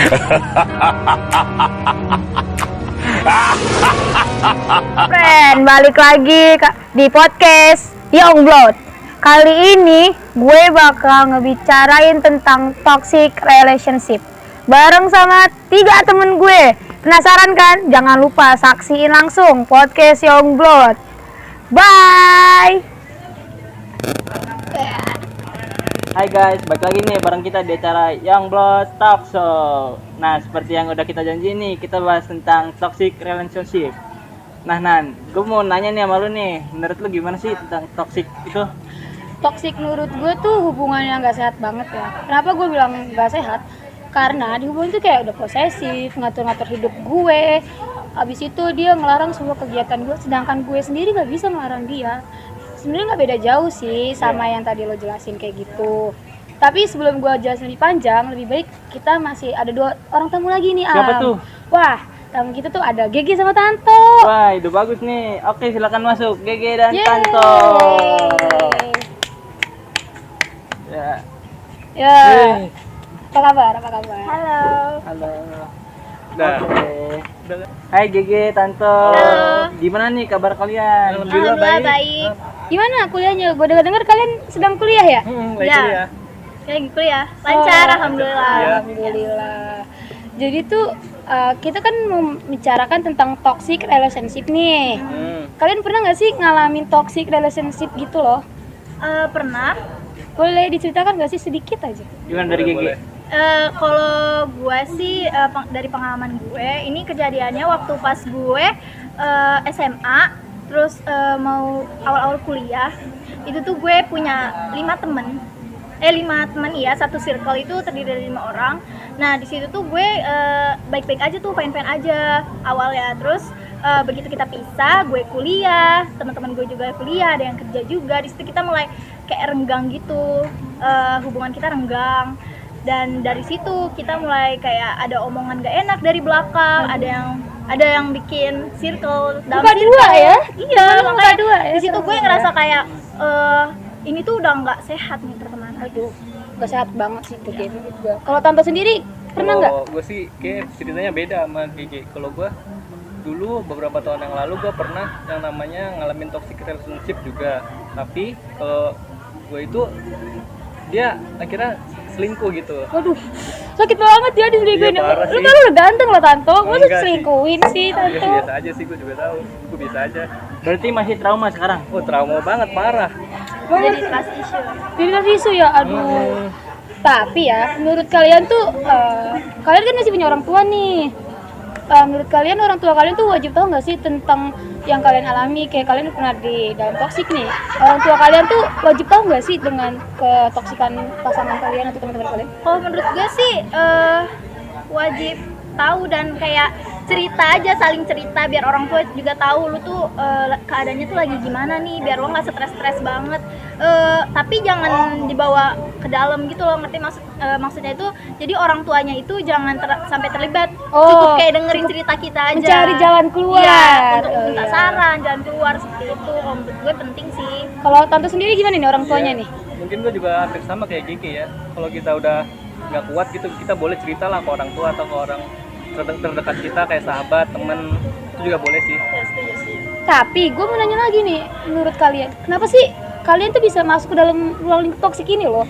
Friend, balik lagi di podcast Youngblood. Kali ini gue bakal ngebicarain tentang toxic relationship bareng sama 3 temen gue. Penasaran kan? Jangan lupa saksiin langsung podcast Youngblood. Bye. Hai guys, balik lagi nih bareng kita di acara Youngblood Talk Show. Nah, seperti yang udah kita janji nih, kita bahas tentang toxic relationship. Nah, Nan, gue mau nanya nih sama lu nih, menurut lu gimana sih tentang toxic itu? Toxic menurut gue tuh hubungan yang gak sehat banget ya. Kenapa gue bilang gak sehat? Karena di hubungan itu kayak udah posesif, ngatur-ngatur hidup gue. Abis itu dia ngelarang semua kegiatan gue, sedangkan gue sendiri gak bisa ngelarang dia. Sebenarnya nggak beda jauh sih sama yang tadi lo jelasin kayak gitu. Tapi sebelum gue jelasin lebih panjang, lebih baik kita masih ada 2 orang tamu lagi nih. Siapa tuh? Wah, tamu kita tuh ada Gege sama Tanto. Wah, itu bagus nih. Oke, silakan masuk Gege dan Yeay. Tanto. Ya. Ya. Hey. Apa kabar? Halo. Halo. Oke. Hai Gege, Tanto. Halo. Gimana nih kabar kalian? Alhamdulillah baik. Gimana kuliahnya? Gue dengar kalian sedang kuliah ya? Lagi kuliah. Lagi kuliah, lancar, alhamdulillah. Iya. Alhamdulillah. Jadi tuh kita kan membicarakan tentang toxic relationship nih. Kalian pernah nggak sih ngalamin toxic relationship gitu loh? Pernah. Boleh diceritakan nggak sih sedikit aja? Gimana dari Gege? Kalau gue sih dari pengalaman gue, ini kejadiannya waktu pas gue SMA, terus mau awal-awal kuliah, itu tuh gue punya 5 temen iya, satu circle itu terdiri dari 5 orang. Nah di situ tuh gue baik-baik aja tuh, fine-fine aja awalnya. Terus begitu kita pisah, gue kuliah, teman-teman gue juga kuliah, ada yang kerja juga. Di situ kita mulai kayak renggang gitu, hubungan kita renggang. Dan dari situ kita mulai kayak ada omongan gak enak dari belakang, ada yang bikin circle dalam Buka circle. dua ya? Iya, makanya dua ya. di situ gue ngerasa kayak ini tuh udah nggak sehat nih pertemanan. Aduh, gak sehat banget sih itu game juga. Kalau Tanto sendiri pernah nggak? Kalau gue sih kayak ceritanya beda sama Gigi. Kalau gue dulu beberapa tahun yang lalu gue pernah yang namanya ngalamin toxic relationship juga. Tapi kalau gue itu dia akhirnya selingkuh gitu. Waduh, sakit banget ya diselingkuhin. Iya, parah Lu sih. kan udah ganteng loh Tanto, masa Enggak sih. diselingkuhin sih Ya Tanto? biasa aja sih, gue juga tahu. Gue biasa aja. Berarti masih trauma sekarang? Oh trauma banget, parah. Jadi trust issue. Jadi dari isu ya, aduh. Tapi ya, menurut kalian tuh, kalian kan masih punya orang tua nih. Menurut kalian orang tua kalian tuh wajib tahu nggak sih tentang yang kalian alami? Kayak kalian pernah di dalam toksik nih. Orang tua kalian tuh wajib tahu nggak sih dengan ketoksikan pasangan kalian atau teman-teman kalian? Kalau menurut gue sih wajib tahu dan kayak cerita aja, saling cerita biar orang tua juga tahu lu tuh keadaannya tuh lagi gimana nih, biar lo nggak stres banget. Tapi jangan dibawa ke dalam gitu loh, ngerti maksudnya itu. Jadi orang tuanya itu jangan sampai terlibat. Cukup kayak dengerin cerita kita aja. Mencari jalan keluar. Iya, untuk minta saran, jalan keluar seperti itu. Kalau menurut gue penting sih. Kalau Tante sendiri gimana nih orang tuanya nih? Mungkin gue juga hampir sama kayak Gigi ya. Kalau kita udah nggak kuat gitu, kita boleh cerita lah ke orang tua atau ke orang terdekat kita kayak sahabat, temen, itu juga boleh sih. Ya, setuju. Tapi gue mau nanya lagi nih, menurut kalian, kenapa sih kalian tuh bisa masuk ke dalam ruang lingkup toksik ini loh?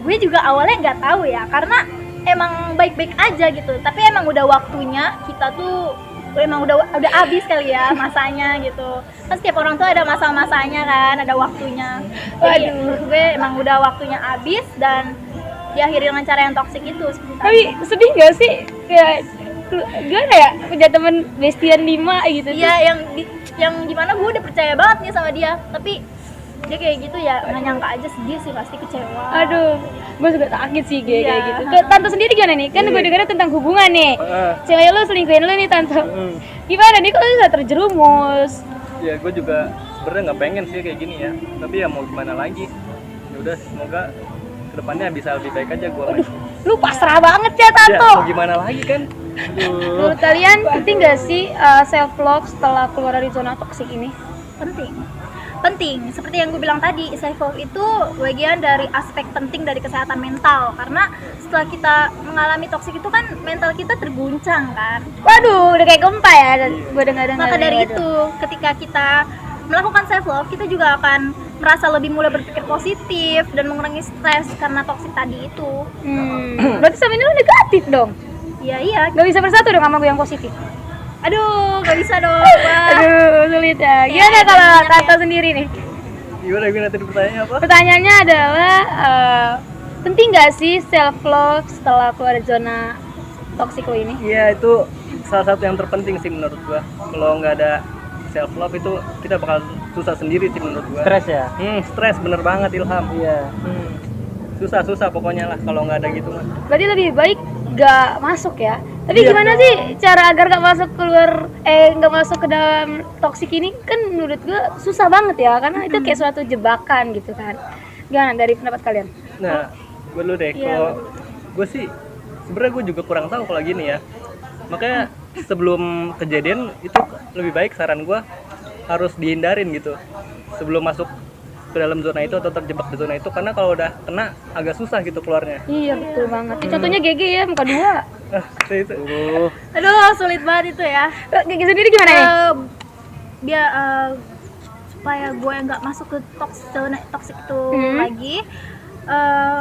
Gue juga awalnya nggak tahu ya, karena emang baik-baik aja gitu. Tapi emang udah waktunya kita tuh emang udah habis kali ya masanya gitu. Kan setiap orang tuh ada masa-masanya kan, ada waktunya. Jadi menurut gue emang udah waktunya habis dan diakhiri dengan cara yang toksik itu. Tapi sedih gak sih? Kayak gimana ya, punya temen bestian 5 gitu. Iya, yang gimana gue udah percaya banget nih sama dia, tapi dia kayak gitu ya, nggak nyangka aja, sedih sih, pasti kecewa. Aduh, gue juga sakit sih kayak Iya. gitu. Tante sendiri gimana nih? Kan gue dengar tentang hubungan nih. Cewek lu selingkuhin lu nih Tante. Gimana nih, kok lu bisa terjerumus? Ya gue juga sebenarnya nggak pengen sih kayak gini ya. Tapi ya mau gimana lagi? Ya udah, semoga kedepannya bisa lebih baik aja gue. Aduh, lu pasrah banget ya Ya Tanto. mau gimana lagi kan? Menurut kalian penting gak sih self love setelah keluar dari zona toksik ini? Penting. penting. Seperti yang gue bilang tadi, self love itu bagian dari aspek penting dari kesehatan mental, karena setelah kita mengalami toksik itu kan mental kita terguncang kan. Waduh, udah kayak gempa ya. Gue dengar-dengar. Maka dari itu, ketika kita melakukan self love, kita juga akan merasa lebih mudah berpikir positif dan mengurangi stres karena toksik tadi itu. Berarti sama ini lu negatif dong. Iya. Gak bisa bersatu dong sama gue yang positif. Aduh, gak bisa dong. Wah. Aduh, sulit ya. Gimana Ya, kalau banyak Tante sendiri nih? Gimana tadi pertanyaannya apa? Pertanyaannya adalah penting gak sih self love setelah keluar dari zona toksik lo ini? Iya, itu salah satu yang terpenting sih menurut gua. Kalau nggak ada self love itu kita bakal susah sendiri sih menurut gua. Stres ya? Stres bener banget Ilham. Iya. Susah pokoknya lah kalau nggak ada gitu mah. Berarti lebih baik gak masuk ya. Tapi Iya. gimana sih cara agar gak masuk gak masuk ke dalam toksik ini? Kan menurut gue susah banget ya, karena itu kayak suatu jebakan gitu kan. Gimana dari pendapat kalian? Nah, gue dulu deh. Iya. Kalau gue sih sebenarnya gue juga kurang tahu kalau gini ya. Makanya sebelum kejadian itu lebih baik saran gue harus dihindarin gitu sebelum masuk ke dalam zona itu atau terjebak di zona itu, karena kalau udah kena agak susah gitu keluarnya. Iya betul banget. Contohnya GG ya, muka dua. Itu. Aduh, sulit banget itu ya. GG sendiri gimana nih? Biar supaya gue nggak masuk ke zona toksik itu lagi,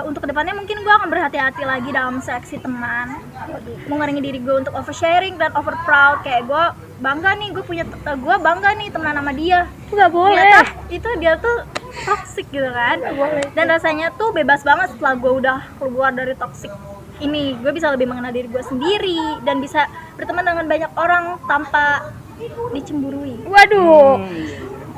untuk kedepannya mungkin gue akan berhati-hati lagi dalam seleksi teman, mengurangi diri gue untuk oversharing dan over proud. Kayak gue bangga nih temenan sama dia. Gak boleh. Ternyata itu dia tuh toksik gitu kan. Dan rasanya tuh bebas banget setelah gue udah keluar dari toksik ini. Gue bisa lebih mengenal diri gue sendiri dan bisa berteman dengan banyak orang tanpa dicemburui. Waduh.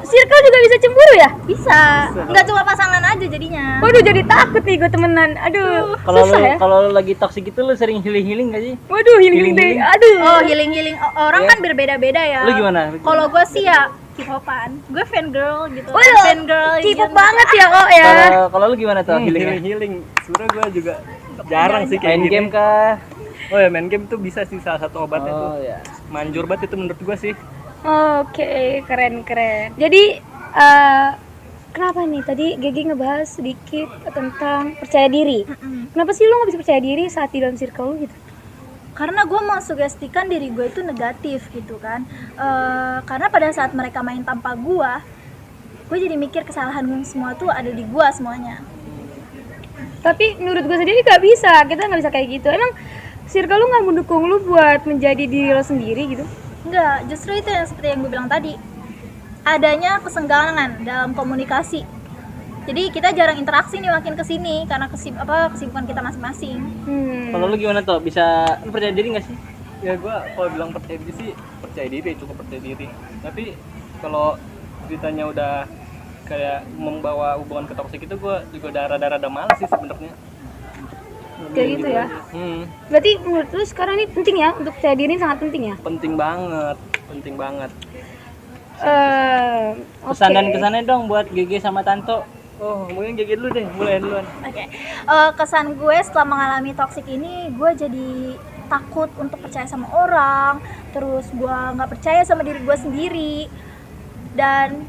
Circle juga bisa cemburu ya? Bisa. Nggak cuma pasangan aja jadinya. Waduh, jadi takut nih gue temenan. Aduh, susah ya? Kalau lu lagi toksik itu lu sering healing gak sih? Waduh, healing deh. Aduh. Oh, healing orang kan berbeda-beda ya. Lu gimana? Kalau gue sih ya K-popan. Gue fan girl gitu. Waduh, Fangirl K-pop gitu. banget ya kok ya. Kalau lu gimana tuh healingnya? Healing. Sebenarnya gue juga jarang sih kayak Main gini. game kah? Oh ya, main game tuh bisa sih salah satu obatnya tuh. Oh ya. Manjur banget itu menurut gue sih. Oke, keren. Jadi kenapa nih tadi Gigi ngebahas sedikit tentang percaya diri. Kenapa sih lu nggak bisa percaya diri saat di dalam circle lu gitu? Karena gue mau sugestikan diri gue itu negatif gitu kan. Karena pada saat mereka main tanpa gue jadi mikir kesalahan semua tuh ada di gue semuanya. Tapi menurut gue sendiri gak bisa, kita nggak bisa kayak gitu. Emang circle lu nggak mendukung lu buat menjadi diri lo sendiri gitu? Enggak, justru itu yang seperti yang gue bilang tadi. Adanya kesenggangan dalam komunikasi. Jadi kita jarang interaksi nih makin kesini karena kesibukan kita masing-masing. Kalau lu gimana tuh? Bisa lu percaya diri gak sih? Ya gue kalau bilang percaya diri sih cukup percaya diri. Tapi kalau ceritanya udah kayak membawa hubungan ke toksik itu gue juga udah rada-rada malas sih sebenarnya. Kayak gitu ya. Berarti menurut lu sekarang ini penting ya, untuk percaya diri sangat penting ya? Penting banget. Pesan dan kesannya dong buat GG sama Tanto. Oh, mungkin kayak dulu deh, mulai duluan. Oke. Kesan gue setelah mengalami toksik ini, gue jadi takut untuk percaya sama orang, terus gue nggak percaya sama diri gue sendiri, dan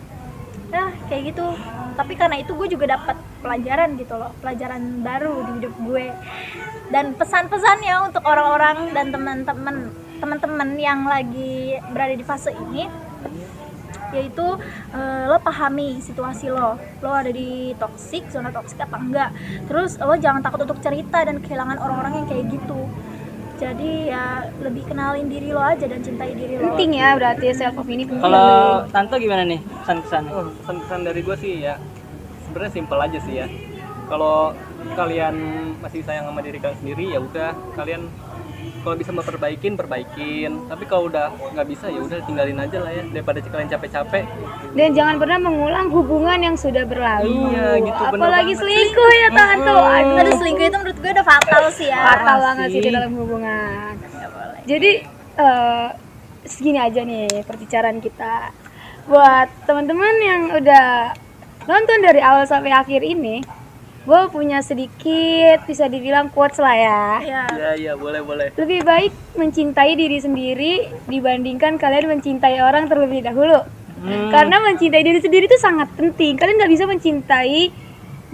ya kayak gitu. Tapi karena itu gue juga dapat pelajaran gitu loh, pelajaran baru di hidup gue. Dan pesan-pesannya untuk orang-orang dan teman-teman yang lagi berada di fase ini, yaitu lo pahami situasi lo ada di zona toksik apa enggak. Terus lo jangan takut untuk cerita dan kehilangan orang-orang yang kayak gitu. Jadi ya lebih kenalin diri lo aja dan cintai diri lo. Penting ya, berarti self love ini penting. Kalau Tanto gimana nih pesan-kesannya? Pesan-pesan dari gue sih ya sebenarnya simpel aja sih ya. Kalau kalian masih sayang sama diri kalian sendiri, ya udah kalian kalau bisa perbaikin. Tapi kalau udah nggak bisa ya udah tinggalin aja lah ya, daripada kalian capek-capek. Dan jangan pernah mengulang hubungan yang sudah berlalu. Iya, gitu, bener apalagi banget. selingkuh ya Tanto. Aduh, selingkuh itu menurut gue udah fatal sih ya. Fatal banget sih di dalam hubungan. Jadi segini aja nih perbicaraan kita. Buat teman-teman yang udah nonton dari awal sampai akhir ini, gue punya sedikit bisa dibilang quotes lah ya. Iya. Boleh. Lebih baik mencintai diri sendiri dibandingkan kalian mencintai orang terlebih dahulu. Karena mencintai diri sendiri itu sangat penting. Kalian nggak bisa mencintai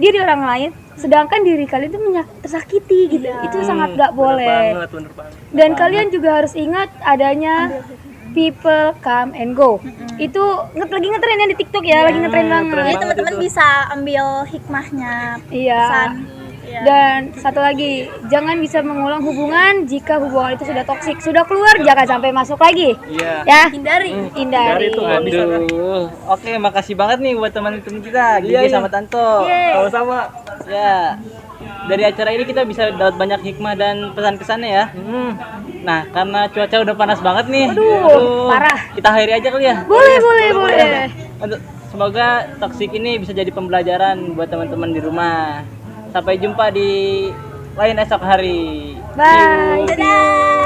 diri orang lain, sedangkan diri kalian itu tersakiti gitu. Itu sangat nggak boleh. Bener banget. Dan kalian juga harus ingat adanya people come and go. Itu lagi ngetren ya di TikTok ya, lagi ngetren banget. Jadi teman-teman bisa ambil hikmahnya. Iya. Pesan. Iya. Dan satu lagi, jangan bisa mengulang hubungan jika hubungan itu sudah toksik. Sudah keluar, jangan sampai masuk lagi. Iya. Ya, Hindari. hindari. itu nggak bisa. Aduh. Oke, makasih banget nih buat teman-teman kita, Gigi sama Tanto. Sama-sama. Ya. Dari acara ini kita bisa dapat banyak hikmah dan pesan kesannya ya. Nah, karena cuaca udah panas banget nih. Aduh, parah. Kita akhiri aja kali ya. Boleh. Semoga toksik ini bisa jadi pembelajaran buat teman-teman di rumah. Sampai jumpa di lain esok hari. Bye. Dadah.